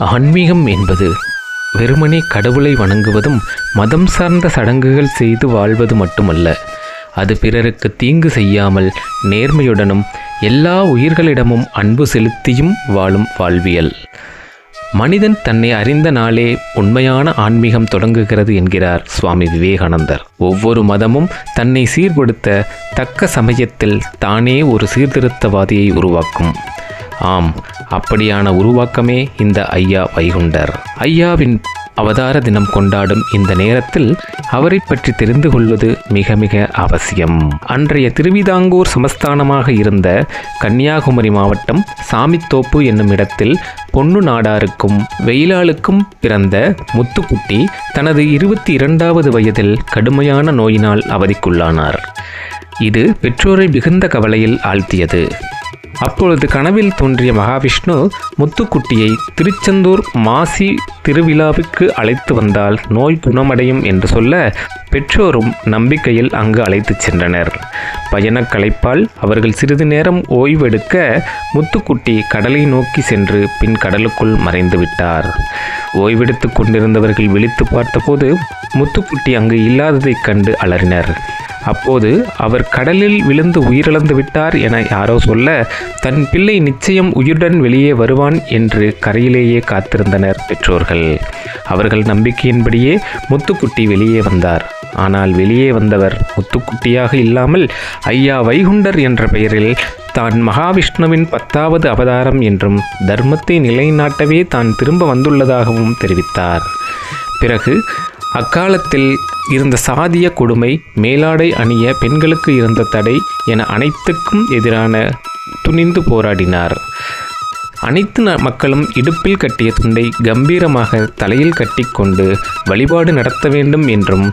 ஆன்மீகம் என்பது வெறுமனே கடவுளை வணங்குவதும் மதம் சார்ந்த சடங்குகள் செய்து வாழ்வது மட்டுமல்ல. அது பிறருக்கு தீங்கு செய்யாமல் நேர்மையுடனும் எல்லா உயிர்களிடமும் அன்பு செலுத்தியும் வாழும் வாழ்வியல். மனிதன் தன்னை அறிந்த நாளே உண்மையான ஆன்மீகம் தொடங்குகிறது என்கிறார் சுவாமி விவேகானந்தர். ஒவ்வொரு மதமும் தன்னை சீர்படுத்த தக்க சமயத்தில் தானே ஒரு சீர்திருத்தவாதியை உருவாக்கும். ஆம், அப்படியான உருவாக்கமே இந்த ஐயா வைகுண்டர். ஐயாவின் அவதார தினம் கொண்டாடும் இந்த நேரத்தில் அவரை பற்றி தெரிந்து கொள்வது மிக மிக அவசியம். அன்றைய திருவிதாங்கூர் சமஸ்தானமாக இருந்த கன்னியாகுமரி மாவட்டம் சாமித்தோப்பு என்னும் இடத்தில் பொன்னு நாடாருக்கும் வெயிலாளுக்கும் பிறந்த முத்துக்குட்டி தனது 22வது வயதில் கடுமையான நோயினால் அவதிக்குள்ளானார். இது பெற்றோரை மிகுந்த கவலையில் ஆழ்த்தியது. அப்பொழுது கனவில் தோன்றிய மகாவிஷ்ணு முத்துக்குட்டியை திருச்செந்தூர் மாசி திருவிழாவுக்கு அழைத்து வந்தால் நோய் குணமடையும் என்று சொல்ல பெற்றோரும் நம்பிக்கையில் அங்கு அழைத்துச் சென்றனர். பயணக் களைப்பால் அவர்கள் சிறிது நேரம் ஓய்வெடுக்க முத்துக்குட்டி கடலை நோக்கி சென்று பின் கடலுக்குள் மறைந்து விட்டார். ஓய்வெடுத்து கொண்டிருந்தவர்கள் விழித்து பார்த்தபோது முத்துக்குட்டி அங்கு இல்லாததைக் கண்டு அலறினர். அப்போது அவர் கடலில் விழுந்து உயிரிழந்து விட்டார் என யாரோ சொல்ல தன் பிள்ளை நிச்சயம் உயிருடன் வெளியே வருவான் என்று கரையிலேயே காத்திருந்தனர் பெற்றோர்கள். அவர்கள் நம்பிக்கையின்படியே முத்துக்குட்டி வெளியே வந்தார். ஆனால் வெளியே வந்தவர் முத்துக்குட்டியாக இல்லாமல் ஐயா வைகுண்டர் என்ற பெயரில் தான் மகாவிஷ்ணுவின் 10வது அவதாரம் என்றும் தர்மத்தை நிலைநாட்டவே தான் திரும்ப வந்துள்ளதாகவும் தெரிவித்தார். பிறகு அக்காலத்தில் இருந்த சாதிய கொடுமை, மேலாடை அணிய பெண்களுக்கு இருந்த தடை என அனைத்துக்கும் எதிரான துணிந்து போராடினார். அனைத்து மக்களும் இடுப்பில் கட்டிய துண்டை கம்பீரமாக தலையில் கட்டிக்கொண்டு வழிபாடு நடத்த வேண்டும் என்றும்,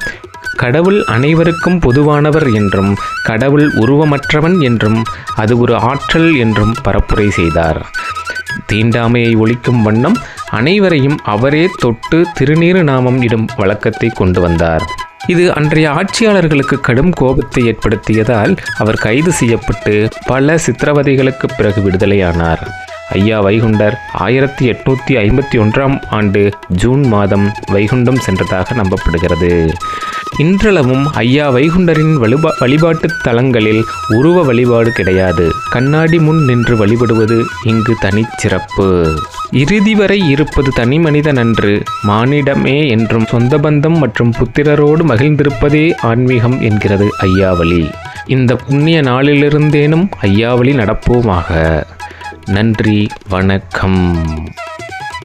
கடவுள் அனைவருக்கும் பொதுவானவர் என்றும், கடவுள் உருவமற்றவன் என்றும், அது ஒரு ஆற்றல் என்றும் பரப்புரை செய்தார். தீண்டாமையை ஒழிக்கும் வண்ணம் அனைவரையும் அவரே தொட்டு திருநீறு நாமம் இடும் வழக்கத்தை கொண்டு வந்தார். இது அன்றைய ஆட்சியாளர்களுக்கு கடும் கோபத்தை ஏற்படுத்தியதால் அவர் கைது செய்யப்பட்டு பல சித்திரவதைகளுக்கு பிறகு விடுதலையானார். ஐயா வைகுண்டர் 1851ஆம் ஆண்டு ஜூன் மாதம் வைகுண்டம் சென்றதாக நம்பப்படுகிறது. இன்றளவும் ஐயா வைகுண்டரின் வழிபாட்டு தலங்களில் உருவ வழிபாடு கிடையாது. கண்ணாடி முன் நின்று வழிபடுவது இங்கு தனிச்சிறப்பு. இறுதி வரை இருப்பது தனி மனிதன் அன்று, மானிடமே என்றும் சொந்த பந்தம் மற்றும் புத்திரரோடு மகிழ்ந்திருப்பதே ஆன்மீகம் என்கிறது ஐயாவழி. இந்த புண்ணிய நாளிலிருந்தேனும் ஐயாவழி நடப்போமாக. நன்றி, வணக்கம்.